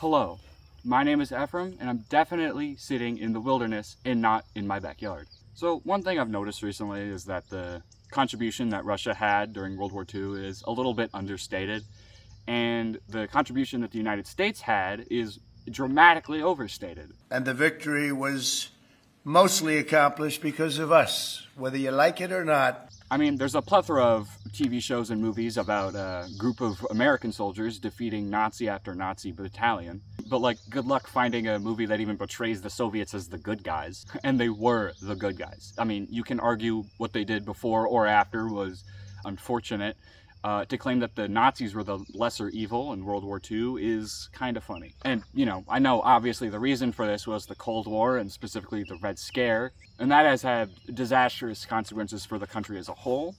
Hello, my name is Ephraim, and I'm definitely sitting in the wilderness and not in my backyard. So one thing I've noticed recently is that the contribution that Russia had during World War II is a little bit understated, and the contribution that the United States had is dramatically overstated. And the victory was mostly accomplished because of us, whether you like it or not. I mean, there's a plethora of TV shows and movies about a group of American soldiers defeating Nazi after Nazi battalion. But, good luck finding a movie that even portrays the Soviets as the good guys. And they were the good guys. I mean, you can argue what they did before or after was unfortunate. To claim that the Nazis were the lesser evil in World War II is kind of funny. And, I know obviously the reason for this was the Cold War and specifically the Red Scare. And that has had disastrous consequences for the country as a whole,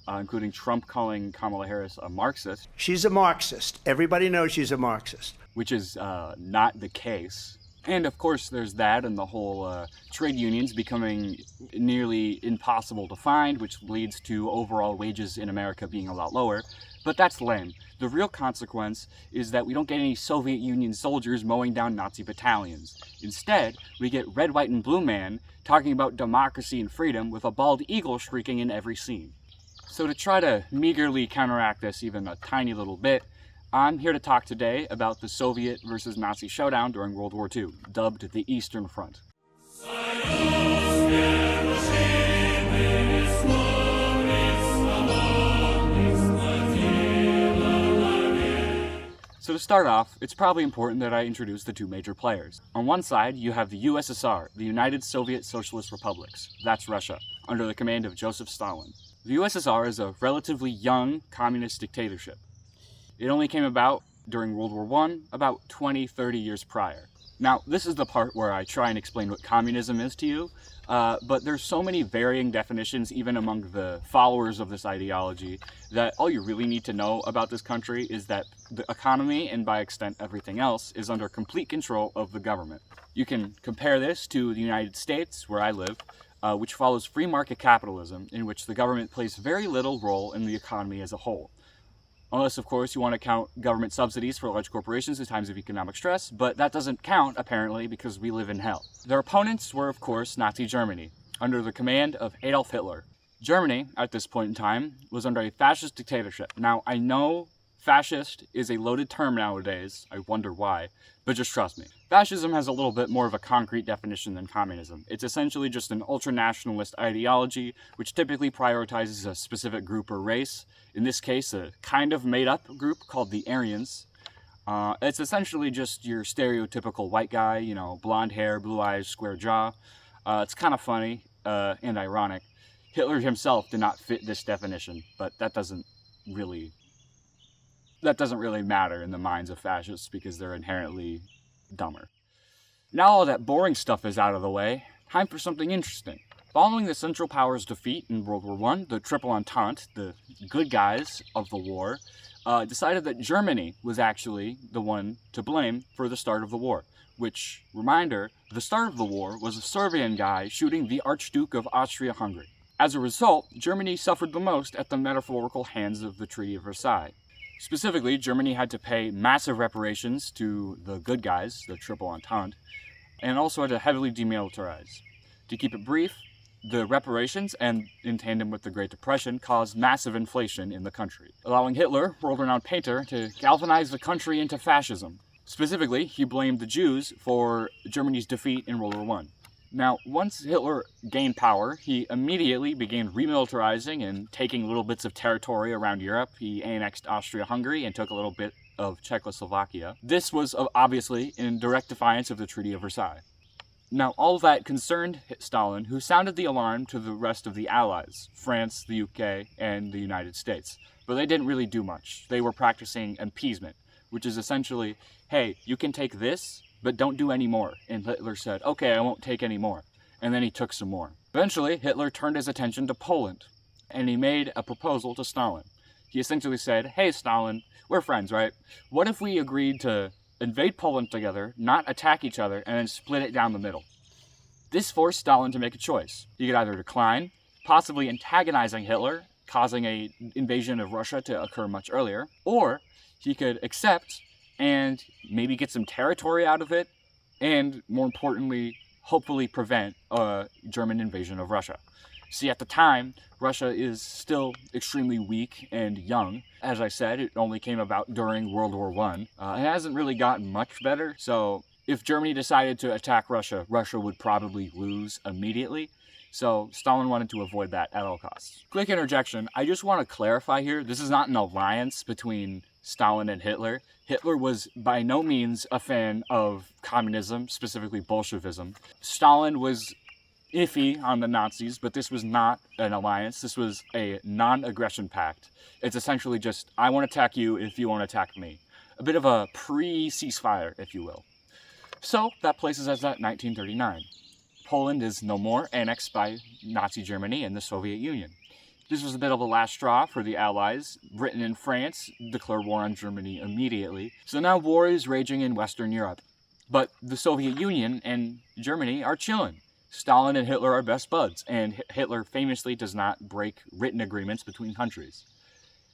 including Trump calling Kamala Harris a Marxist. She's a Marxist. Everybody knows she's a Marxist. Which is not the case. And of course there's that and the whole trade unions becoming nearly impossible to find, which leads to overall wages in America being a lot lower. But that's lame. The real consequence is that we don't get any Soviet Union soldiers mowing down Nazi battalions. Instead, we get Red, White, and Blue Man talking about democracy and freedom with a bald eagle shrieking in every scene. So to try to meagerly counteract this even a tiny little bit, I'm here to talk today about the Soviet versus Nazi showdown during World War II, dubbed the Eastern Front. So to start off, it's probably important that I introduce the two major players. On one side, you have the USSR, the United Soviet Socialist Republics. That's Russia, under the command of Joseph Stalin. The USSR is a relatively young communist dictatorship. It only came about during World War I, about 20-30 years prior. Now, this is the part where I try and explain what communism is to you, but there's so many varying definitions even among the followers of this ideology that all you really need to know about this country is that the economy, and by extent everything else, is under complete control of the government. You can compare this to the United States, where I live, which follows free market capitalism, in which the government plays very little role in the economy as a whole. Unless, of course, you want to count government subsidies for large corporations in times of economic stress, but that doesn't count, apparently, because we live in hell. Their opponents were, of course, Nazi Germany, under the command of Adolf Hitler. Germany, at this point in time, was under a fascist dictatorship. Now, I know fascist is a loaded term nowadays, I wonder why, but just trust me. Fascism has a little bit more of a concrete definition than communism. It's essentially just an ultra-nationalist ideology, which typically prioritizes a specific group or race. In this case, a kind of made-up group called the Aryans. It's essentially just your stereotypical white guy, blonde hair, blue eyes, square jaw. It's kind of funny and ironic. Hitler himself did not fit this definition, but that doesn't really matter in the minds of fascists because they're inherently dumber. Now all that boring stuff is out of the way, time for something interesting. Following the Central Powers' defeat in World War I, the Triple Entente, the good guys of the war, decided that Germany was actually the one to blame for the start of the war. Which, reminder, the start of the war was a Serbian guy shooting the Archduke of Austria-Hungary. As a result, Germany suffered the most at the metaphorical hands of the Treaty of Versailles. Specifically, Germany had to pay massive reparations to the good guys, the Triple Entente, and also had to heavily demilitarize. To keep it brief, the reparations, and in tandem with the Great Depression, caused massive inflation in the country, allowing Hitler, world-renowned painter, to galvanize the country into fascism. Specifically, he blamed the Jews for Germany's defeat in World War I. Now, once Hitler gained power, he immediately began remilitarizing and taking little bits of territory around Europe. He annexed Austria-Hungary and took a little bit of Czechoslovakia. This was obviously in direct defiance of the Treaty of Versailles. Now, all that concerned Stalin, who sounded the alarm to the rest of the Allies, France, the UK, and the United States. But they didn't really do much. They were practicing appeasement, which is essentially, hey, you can take this, but don't do any more. And Hitler said, okay, I won't take any more. And then he took some more. Eventually, Hitler turned his attention to Poland, and he made a proposal to Stalin. He essentially said, hey, Stalin, we're friends, right? What if we agreed to invade Poland together, not attack each other, and then split it down the middle? This forced Stalin to make a choice. He could either decline, possibly antagonizing Hitler, causing an invasion of Russia to occur much earlier, or he could accept and maybe get some territory out of it, and more importantly, hopefully prevent a German invasion of Russia. See, at the time, Russia is still extremely weak and young. As I said, it only came about during World War I. It hasn't really gotten much better, so if Germany decided to attack Russia, Russia would probably lose immediately. So Stalin wanted to avoid that at all costs. Quick interjection, I just want to clarify here, this is not an alliance between Stalin and Hitler. Hitler was by no means a fan of communism, specifically Bolshevism. Stalin was iffy on the Nazis, but this was not an alliance. This was a non-aggression pact. It's essentially just, I want to attack you if you want to attack me. A bit of a pre-ceasefire, if you will. So that places us at 1939. Poland is no more, annexed by Nazi Germany and the Soviet Union. This was a bit of a last straw for the Allies. Britain and France declare war on Germany immediately. So now war is raging in Western Europe. But the Soviet Union and Germany are chilling. Stalin and Hitler are best buds, and Hitler famously does not break written agreements between countries.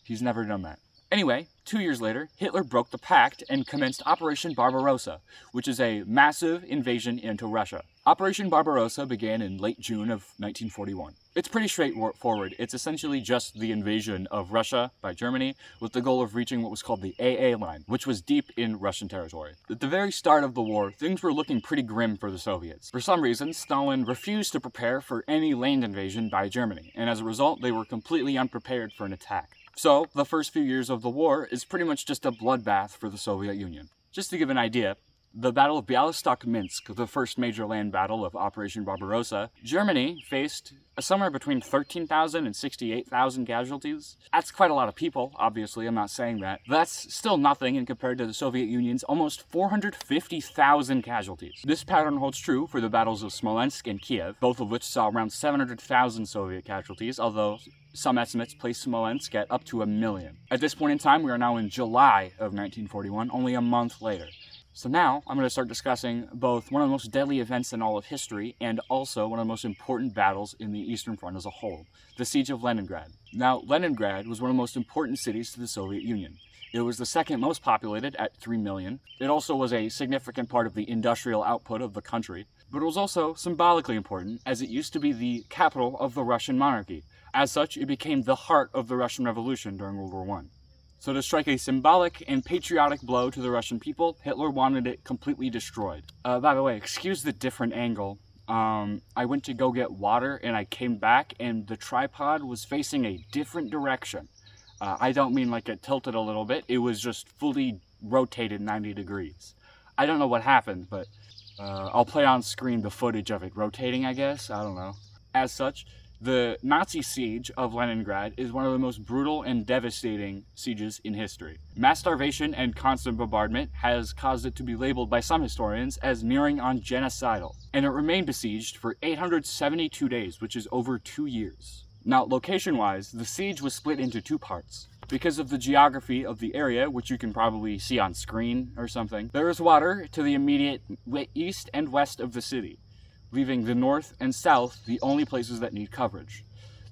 He's never done that. Anyway, 2 years later, Hitler broke the pact and commenced Operation Barbarossa, which is a massive invasion into Russia. Operation Barbarossa began in late June of 1941. It's pretty straightforward. It's essentially just the invasion of Russia by Germany with the goal of reaching what was called the AA line, which was deep in Russian territory. At the very start of the war, things were looking pretty grim for the Soviets. For some reason, Stalin refused to prepare for any land invasion by Germany, and as a result, they were completely unprepared for an attack. So, the first few years of the war is pretty much just a bloodbath for the Soviet Union. Just to give an idea, the Battle of Bialystok-Minsk, the first major land battle of Operation Barbarossa, Germany faced somewhere between 13,000 and 68,000 casualties. That's quite a lot of people, obviously, I'm not saying that. That's still nothing in compared to the Soviet Union's almost 450,000 casualties. This pattern holds true for the battles of Smolensk and Kiev, both of which saw around 700,000 Soviet casualties, although some estimates place Smolensk at up to 1 million. At this point in time, we are now in July of 1941, only a month later. So now, I'm going to start discussing both one of the most deadly events in all of history and also one of the most important battles in the Eastern Front as a whole, the Siege of Leningrad. Now, Leningrad was one of the most important cities to the Soviet Union. It was the second most populated at 3 million. It also was a significant part of the industrial output of the country, but it was also symbolically important as it used to be the capital of the Russian monarchy. As such, it became the heart of the Russian Revolution during World War I. So to strike a symbolic and patriotic blow to the Russian people, Hitler wanted it completely destroyed. By the way, excuse the different angle. I went to go get water and I came back and the tripod was facing a different direction. I don't mean like it tilted a little bit, it was just fully rotated 90 degrees. I don't know what happened, but I'll play on screen the footage of it rotating, I guess. I don't know. As such, the Nazi siege of Leningrad is one of the most brutal and devastating sieges in history. Mass starvation and constant bombardment has caused it to be labeled by some historians as nearing on genocidal, and it remained besieged for 872 days, which is over 2 years. Now, location-wise, the siege was split into two parts. Because of the geography of the area, which you can probably see on screen or something, there is water to the immediate east and west of the city, leaving the north and south the only places that need coverage.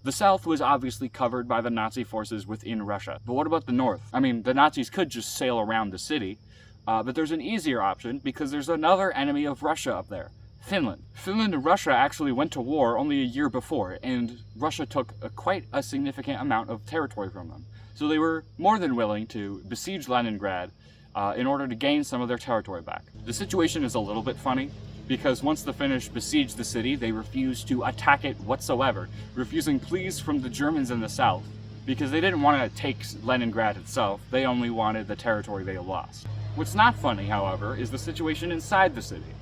The south was obviously covered by the Nazi forces within Russia. But what about the north? I mean, the Nazis could just sail around the city, but there's an easier option because there's another enemy of Russia up there, Finland. Finland and Russia actually went to war only a year before, and Russia took quite a significant amount of territory from them. So they were more than willing to besiege Leningrad in order to gain some of their territory back. The situation is a little bit funny, because once the Finnish besieged the city, they refused to attack it whatsoever, refusing pleas from the Germans in the south, because they didn't want to take Leningrad itself, they only wanted the territory they lost. What's not funny, however, is the situation inside the city.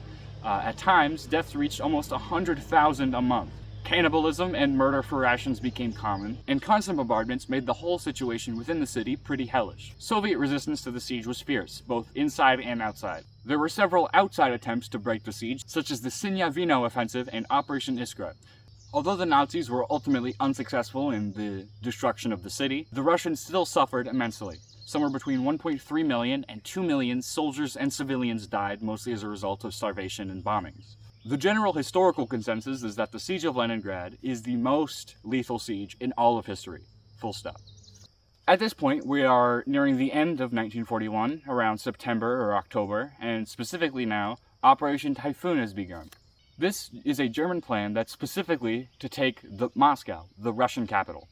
At times, deaths reached almost 100,000 a month. Cannibalism and murder for rations became common, and constant bombardments made the whole situation within the city pretty hellish. Soviet resistance to the siege was fierce, both inside and outside. There were several outside attempts to break the siege, such as the Sinya-Vino offensive and Operation Iskra. Although the Nazis were ultimately unsuccessful in the destruction of the city, the Russians still suffered immensely. Somewhere between 1.3 million and 2 million soldiers and civilians died, mostly as a result of starvation and bombings. The general historical consensus is that the Siege of Leningrad is the most lethal siege in all of history. Full stop. At this point, we are nearing the end of 1941, around September or October, and specifically now, Operation Typhoon has begun. This is a German plan that's specifically to take Moscow, the Russian capital.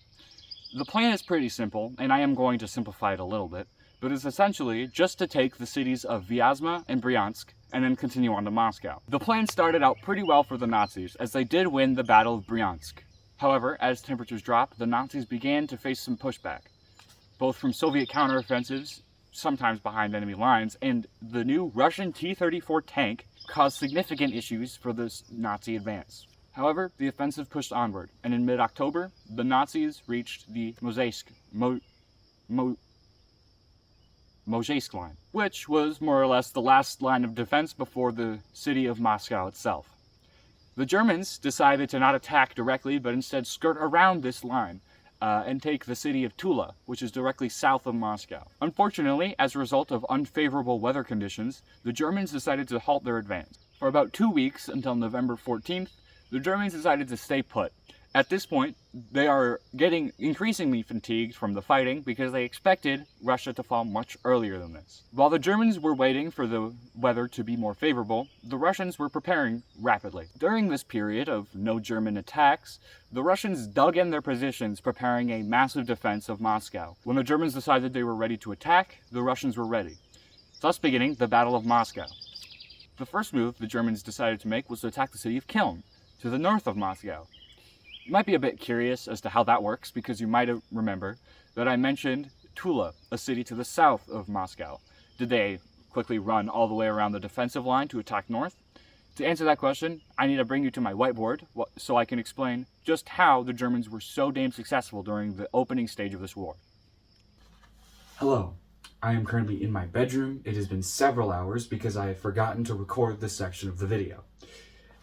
The plan is pretty simple, and I am going to simplify it a little bit, but it's essentially just to take the cities of Vyazma and Bryansk and then continue on to Moscow. The plan started out pretty well for the Nazis, as they did win the Battle of Bryansk. However, as temperatures dropped, the Nazis began to face some pushback, both from Soviet counteroffensives, sometimes behind enemy lines, and the new Russian T-34 tank caused significant issues for this Nazi advance. However, the offensive pushed onward, and in mid-October, the Nazis reached the Mozhaysk line, which was more or less the last line of defense before the city of Moscow itself. The Germans decided to not attack directly, but instead skirt around this line and take the city of Tula, which is directly south of Moscow. Unfortunately, as a result of unfavorable weather conditions, the Germans decided to halt their advance. For about 2 weeks, until November 14th, the Germans decided to stay put. At this point, they are getting increasingly fatigued from the fighting because they expected Russia to fall much earlier than this. While the Germans were waiting for the weather to be more favorable, the Russians were preparing rapidly. During this period of no German attacks, the Russians dug in their positions, preparing a massive defense of Moscow. When the Germans decided they were ready to attack, the Russians were ready, thus beginning the Battle of Moscow. The first move the Germans decided to make was to attack the city of Kiln, to the north of Moscow. You might be a bit curious as to how that works, because you might remember that I mentioned Tula, a city to the south of Moscow. Did they quickly run all the way around the defensive line to attack north? To answer that question, I need to bring you to my whiteboard so I can explain just how the Germans were so damn successful during the opening stage of this war. Hello, I am currently in my bedroom. It has been several hours because I had forgotten to record this section of the video.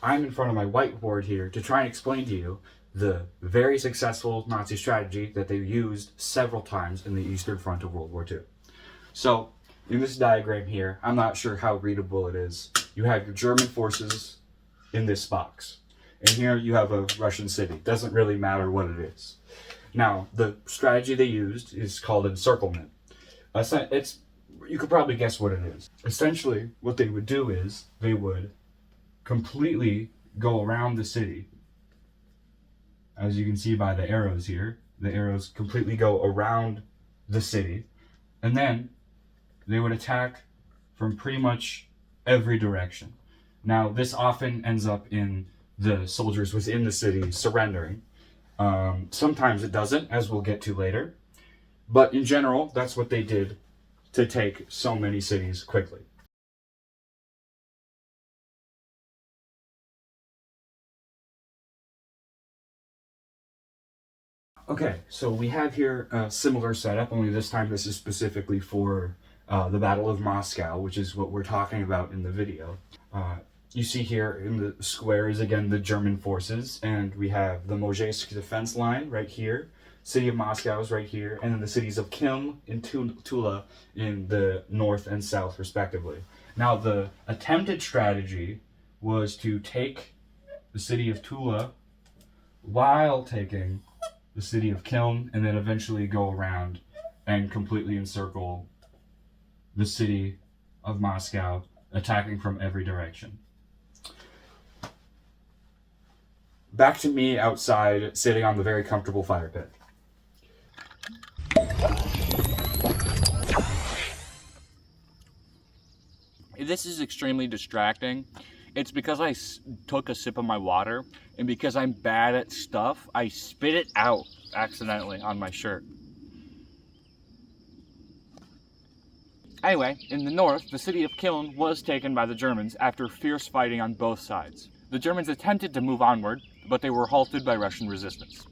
I'm in front of my whiteboard here to try and explain to you the very successful Nazi strategy that they used several times in the Eastern Front of World War II. So, in this diagram here, I'm not sure how readable it is. You have your German forces in this box. And here you have a Russian city. Doesn't really matter what it is. Now, the strategy they used is called encirclement. You could probably guess what it is. Essentially, what they would do is they would completely go around the city. As you can see by the arrows here, the arrows completely go around the city, and then they would attack from pretty much every direction. Now, this often ends up in the soldiers within the city surrendering. Sometimes it doesn't, as we'll get to later, but in general, that's what they did to take so many cities quickly. Okay, so we have here a similar setup, only this time this is specifically for the Battle of Moscow, which is what we're talking about in the video. You see here in the squares, again, the German forces, and we have the Mozhaysk defense line right here, city of Moscow is right here, and then the cities of Kiln and Tula in the north and south, respectively. Now, the attempted strategy was to take the city of Tula while taking the city of Kiln, and then eventually go around and completely encircle the city of Moscow, attacking from every direction. Back to me outside, sitting on the very comfortable fire pit. This is extremely distracting. It's because I took a sip of my water, and because I'm bad at stuff, I spit it out accidentally on my shirt. Anyway, in the north, the city of Kiln was taken by the Germans after fierce fighting on both sides. The Germans attempted to move onward, but they were halted by Russian resistance.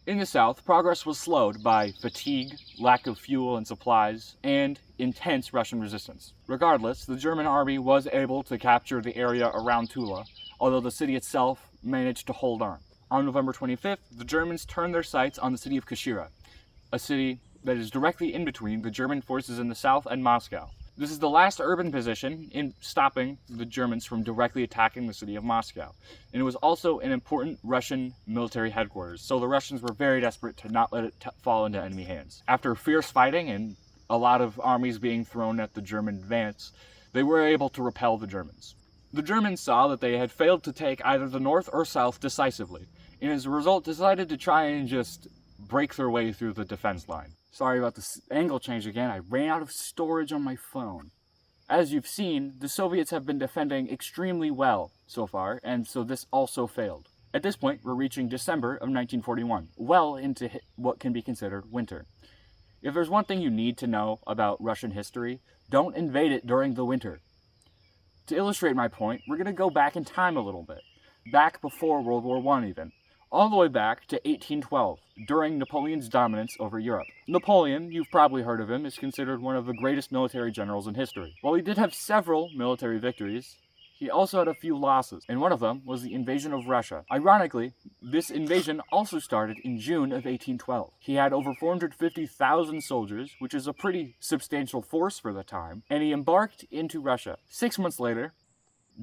In the south, progress was slowed by fatigue, lack of fuel and supplies, and intense Russian resistance. Regardless, the German army was able to capture the area around Tula, although the city itself managed to hold on. On November 25th, the Germans turned their sights on the city of Kashira, a city that is directly in between the German forces in the south and Moscow. This is the last urban position in stopping the Germans from directly attacking the city of Moscow. And it was also an important Russian military headquarters, so the Russians were very desperate to not let it fall into enemy hands. After fierce fighting and a lot of armies being thrown at the German advance, they were able to repel the Germans. The Germans saw that they had failed to take either the north or south decisively, and as a result decided to try and just break their way through the defense line. Sorry about the angle change again, I ran out of storage on my phone. As you've seen, the Soviets have been defending extremely well so far, and so this also failed. At this point, we're reaching December of 1941, well into what can be considered winter. If there's one thing you need to know about Russian history, don't invade it during the winter. To illustrate my point, we're going to go back in time a little bit, back before World War I even, all the way back to 1812, during Napoleon's dominance over Europe. Napoleon, you've probably heard of him, is considered one of the greatest military generals in history. While he did have several military victories, he also had a few losses, and one of them was the invasion of Russia. Ironically, this invasion also started in June of 1812. He had over 450,000 soldiers, which is a pretty substantial force for the time, and he embarked into Russia. 6 months later,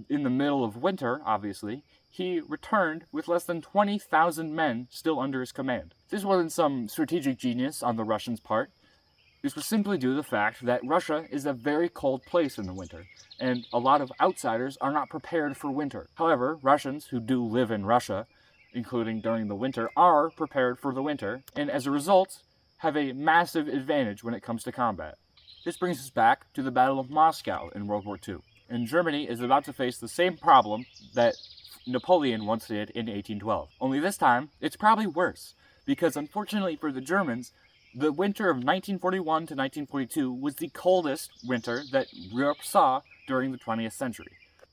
in the middle of winter, obviously, he returned with less than 20,000 men still under his command. This wasn't some strategic genius on the Russians' part. This was simply due to the fact that Russia is a very cold place in the winter, and a lot of outsiders are not prepared for winter. However, Russians who do live in Russia, including during the winter, are prepared for the winter, and as a result, have a massive advantage when it comes to combat. This brings us back to the Battle of Moscow in World War II, and Germany is about to face the same problem that Napoleon once did in 1812. Only this time, it's probably worse, because unfortunately for the Germans, the winter of 1941 to 1942 was the coldest winter that Europe saw during the 20th century.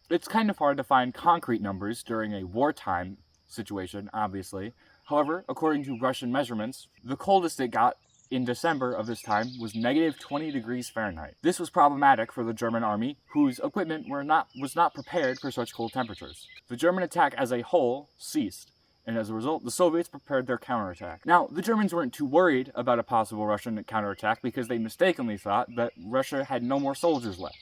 It's kind of hard to find concrete numbers during a wartime situation, obviously. However, according to Russian measurements, the coldest it got in December of this time was negative 20 degrees Fahrenheit. This was problematic for the German army, whose equipment was not prepared for such cold temperatures. The German attack as a whole ceased, and as a result, the Soviets prepared their counterattack. Now, the Germans weren't too worried about a possible Russian counterattack because they mistakenly thought that Russia had no more soldiers left.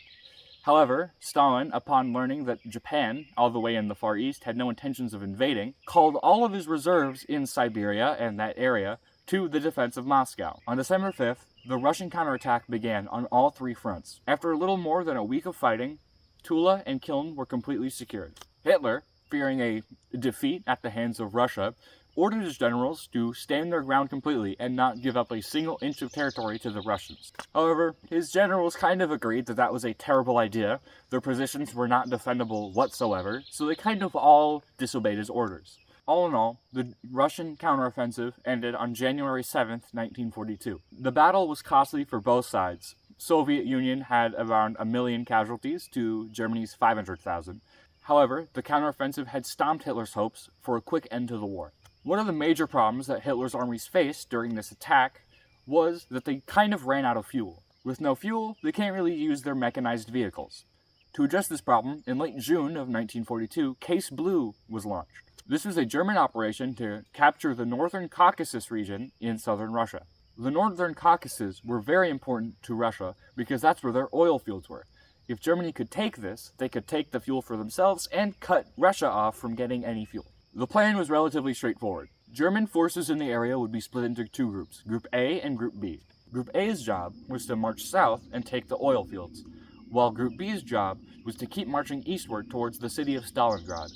However, Stalin, upon learning that Japan, all the way in the Far East, had no intentions of invading, called all of his reserves in Siberia and that area to the defense of Moscow. On December 5th, the Russian counterattack began on all three fronts. After a little more than a week of fighting, Tula and Kiln were completely secured. Hitler, fearing a defeat at the hands of Russia, ordered his generals to stand their ground completely and not give up a single inch of territory to the Russians. However, his generals kind of agreed that that was a terrible idea. Their positions were not defendable whatsoever, so they kind of all disobeyed his orders. All in all, the Russian counteroffensive ended on January 7th, 1942. The battle was costly for both sides. Soviet Union had around 1 million casualties to Germany's 500,000. However, the counteroffensive had stomped Hitler's hopes for a quick end to the war. One of the major problems that Hitler's armies faced during this attack was that they kind of ran out of fuel. With no fuel, they can't really use their mechanized vehicles. To address this problem, in late June of 1942, Case Blue was launched. This was a German operation to capture the Northern Caucasus region in southern Russia. The Northern Caucasus were very important to Russia because that's where their oil fields were. If Germany could take this, they could take the fuel for themselves and cut Russia off from getting any fuel. The plan was relatively straightforward. German forces in the area would be split into two groups, Group A and Group B. Group A's job was to march south and take the oil fields, while Group B's job was to keep marching eastward towards the city of Stalingrad.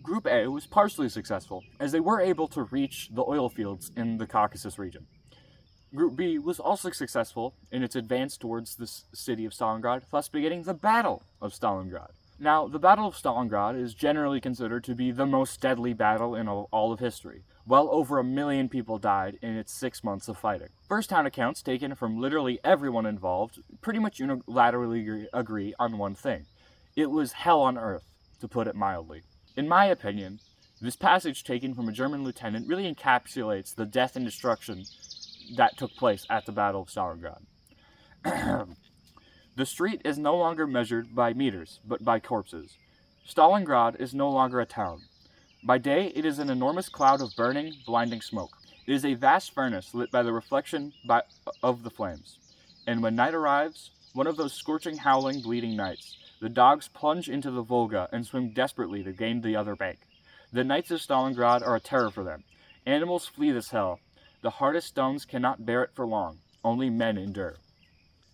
Group A was partially successful, as they were able to reach the oil fields in the Caucasus region. Group B was also successful in its advance towards the city of Stalingrad, thus beginning the Battle of Stalingrad. Now, the Battle of Stalingrad is generally considered to be the most deadly battle in all of history. Well over 1 million people died in its 6 months of fighting. First-hand accounts taken from literally everyone involved pretty much unilaterally agree on one thing. It was hell on earth, to put it mildly. In my opinion, this passage taken from a German lieutenant really encapsulates the death and destruction that took place at the Battle of Stalingrad. The street is no longer measured by meters, but by corpses. Stalingrad is no longer a town. By day, it is an enormous cloud of burning, blinding smoke. It is a vast furnace lit by the reflection of the flames. And when night arrives, One of those scorching, howling, bleeding nights. The dogs plunge into the Volga and swim desperately to gain the other bank. The nights of Stalingrad are a terror for them. Animals flee this hell. The hardest stones cannot bear it for long. Only men endure.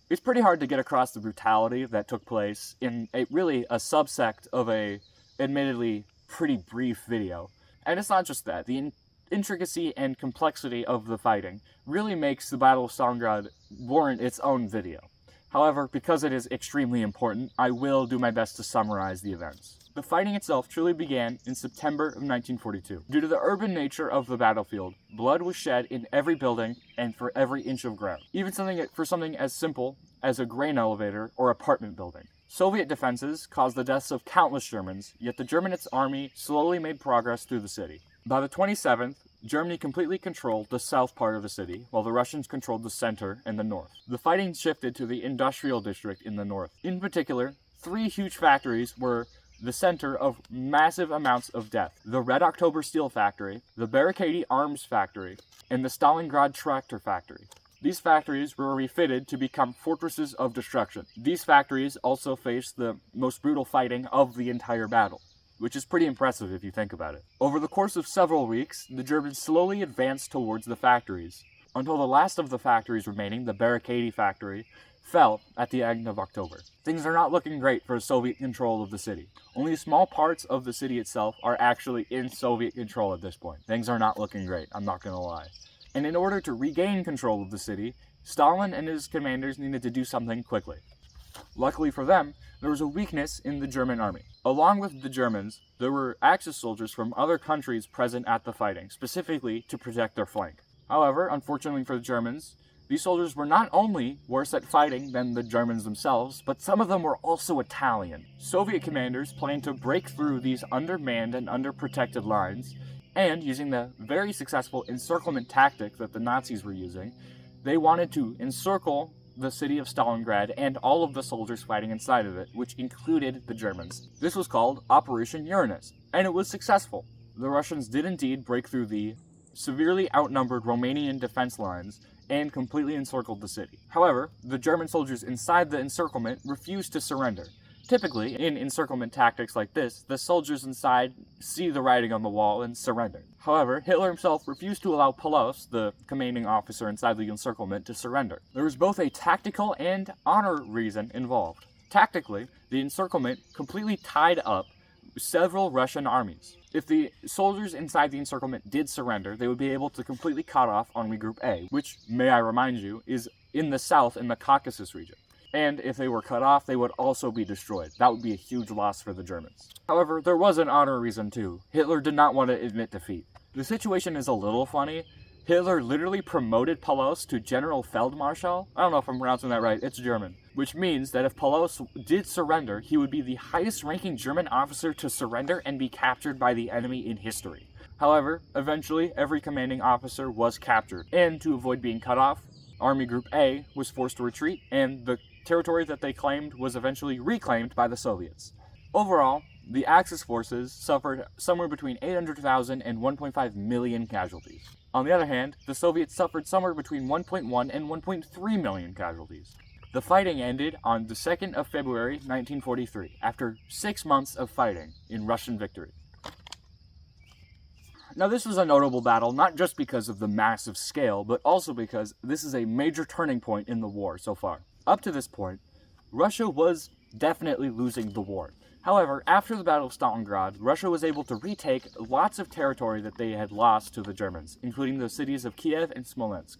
It's pretty hard to get across the brutality that took place in a subsect of a, admittedly, pretty brief video. And it's not just that. The intricacy and complexity of the fighting really makes the Battle of Stalingrad warrant its own video. However, because it is extremely important, I will do my best to summarize the events. The fighting itself truly began in September of 1942. Due to the urban nature of the battlefield, blood was shed in every building and for every inch of ground, even for something as simple as a grain elevator or apartment building. Soviet defenses caused the deaths of countless Germans, yet the German army slowly made progress through the city. By the 27th, Germany completely controlled the south part of the city, while the Russians controlled the center and the north. The fighting shifted to the industrial district in the north. In particular, 3 huge factories were the center of massive amounts of death. The Red October Steel Factory, the Barricade Arms Factory, and the Stalingrad Tractor Factory. These factories were refitted to become fortresses of destruction. These factories also faced the most brutal fighting of the entire battle, which is pretty impressive if you think about it. Over the course of several weeks, the Germans slowly advanced towards the factories, until the last of the factories remaining, the Barricade Factory, fell at the end of October. Things are not looking great for Soviet control of the city. Only small parts of the city itself are actually in Soviet control at this point. Things are not looking great, I'm not gonna lie. And in order to regain control of the city, Stalin and his commanders needed to do something quickly. Luckily for them, there was a weakness in the German army. Along with the Germans, there were Axis soldiers from other countries present at the fighting, specifically to protect their flank. However, unfortunately for the Germans, these soldiers were not only worse at fighting than the Germans themselves, but some of them were also Italian. Soviet commanders planned to break through these undermanned and underprotected lines, and using the very successful encirclement tactic that the Nazis were using, they wanted to encircle the city of Stalingrad and all of the soldiers fighting inside of it, which included the Germans. This was called Operation Uranus, and it was successful. The Russians did indeed break through the severely outnumbered Romanian defense lines and completely encircled the city. However, the German soldiers inside the encirclement refused to surrender. Typically, in encirclement tactics like this, the soldiers inside see the writing on the wall and surrender. However, Hitler himself refused to allow Paulus, the commanding officer inside the encirclement, to surrender. There was both a tactical and honor reason involved. Tactically, the encirclement completely tied up several Russian armies. If the soldiers inside the encirclement did surrender, they would be able to completely cut off Army Group A, which, may I remind you, is in the south in the Caucasus region. And if they were cut off, they would also be destroyed. That would be a huge loss for the Germans. However, there was an honor reason too. Hitler did not want to admit defeat. The situation is a little funny. Hitler literally promoted Paulus to General Feldmarschall. I don't know if I'm pronouncing that right, it's German. Which means that if Paulus did surrender, he would be the highest ranking German officer to surrender and be captured by the enemy in history. However, eventually every commanding officer was captured, and to avoid being cut off, Army Group A was forced to retreat, and the territory that they claimed was eventually reclaimed by the Soviets. Overall, the Axis forces suffered somewhere between 800,000 and 1.5 million casualties. On the other hand, the Soviets suffered somewhere between 1.1 and 1.3 million casualties. The fighting ended on the 2nd of February 1943, after 6 months of fighting in Russian victory. Now, this was a notable battle, not just because of the massive scale, but also because this is a major turning point in the war so far. Up to this point, Russia was definitely losing the war. However, after the Battle of Stalingrad, Russia was able to retake lots of territory that they had lost to the Germans, including the cities of Kiev and Smolensk.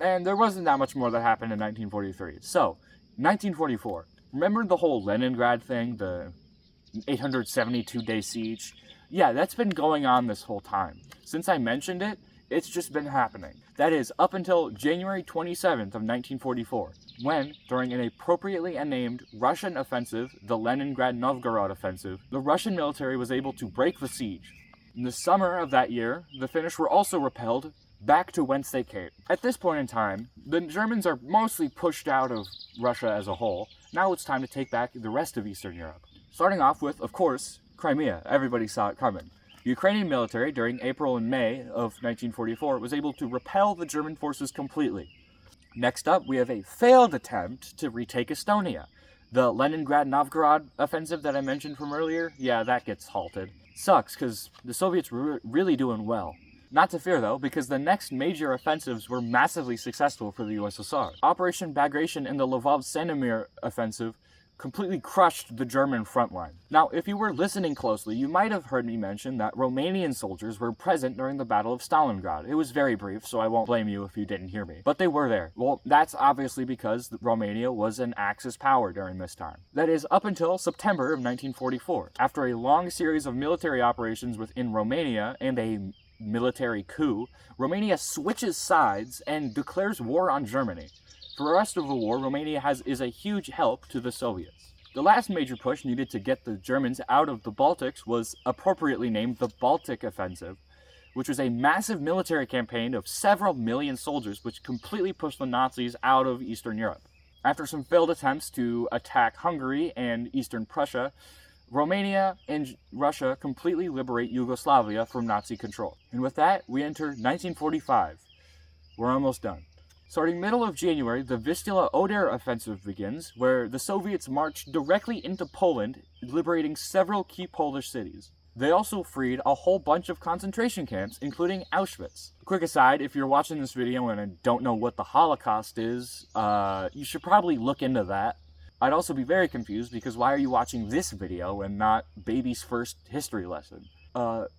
And there wasn't that much more that happened in 1943. So, 1944. Remember the whole Leningrad thing, the 872-day siege? Yeah, that's been going on this whole time. Since I mentioned it, it's just been happening. That is, up until January 27th of 1944, when, during an appropriately named Russian offensive, the Leningrad-Novgorod offensive, the Russian military was able to break the siege. In the summer of that year, the Finnish were also repelled back to whence they came. At this point in time, the Germans are mostly pushed out of Russia as a whole. Now it's time to take back the rest of Eastern Europe. Starting off with, of course, Crimea. Everybody saw it coming. The Ukrainian military, during April and May of 1944, was able to repel the German forces completely. Next up, we have a failed attempt to retake Estonia. The Leningrad-Novgorod offensive that I mentioned from earlier, yeah, that gets halted. Sucks, because the Soviets were really doing well. Not to fear, though, because the next major offensives were massively successful for the USSR. Operation Bagration and the Lvov-Sandomir offensive completely crushed the German front line. Now, if you were listening closely, you might have heard me mention that Romanian soldiers were present during the Battle of Stalingrad. It was very brief, so I won't blame you if you didn't hear me. But they were there. Well, that's obviously because Romania was an Axis power during this time. That is, up until September of 1944. After a long series of military operations within Romania and a military coup, Romania switches sides and declares war on Germany. For the rest of the war, Romania is a huge help to the Soviets. The last major push needed to get the Germans out of the Baltics was appropriately named the Baltic Offensive, which was a massive military campaign of several million soldiers which completely pushed the Nazis out of Eastern Europe. After some failed attempts to attack Hungary and Eastern Prussia, Romania and Russia completely liberate Yugoslavia from Nazi control. And with that, we enter 1945. We're almost done. Starting middle of January, the Vistula-Oder offensive begins, where the Soviets march directly into Poland, liberating several key Polish cities. They also freed a whole bunch of concentration camps, including Auschwitz. Quick aside, if you're watching this video and don't know what the Holocaust is, you should probably look into that. I'd also be very confused because why are you watching this video and not baby's first history lesson?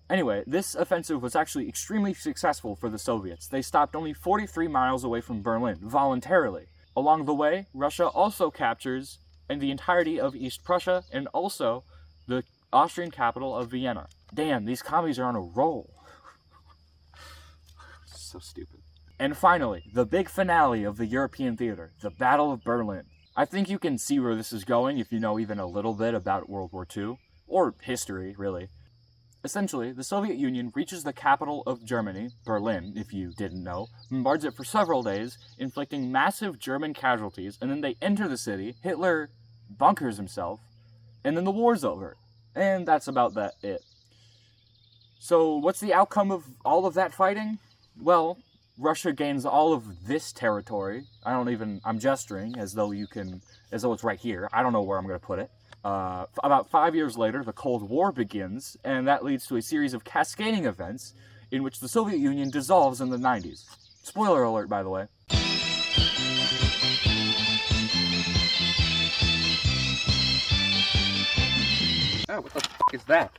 Anyway, this offensive was actually extremely successful for the Soviets. They stopped only 43 miles away from Berlin, voluntarily. Along the way, Russia also captures the entirety of East Prussia and also the Austrian capital of Vienna. Damn, these commies are on a roll. So stupid. And finally, the big finale of the European theater, the Battle of Berlin. I think you can see where this is going if you know even a little bit about World War II, or history, really. Essentially, the Soviet Union reaches the capital of Germany, Berlin, if you didn't know, bombards it for several days, inflicting massive German casualties, and then they enter the city, Hitler bunkers himself, and then the war's over. And that's about it. So, what's the outcome of all of that fighting? Well, Russia gains all of this territory. I'm gesturing as though it's right here. I don't know where I'm going to put it. About 5 years later, the Cold War begins, and that leads to a series of cascading events in which the Soviet Union dissolves in the 90s. Spoiler alert, by the way. Oh, what the f*** is that?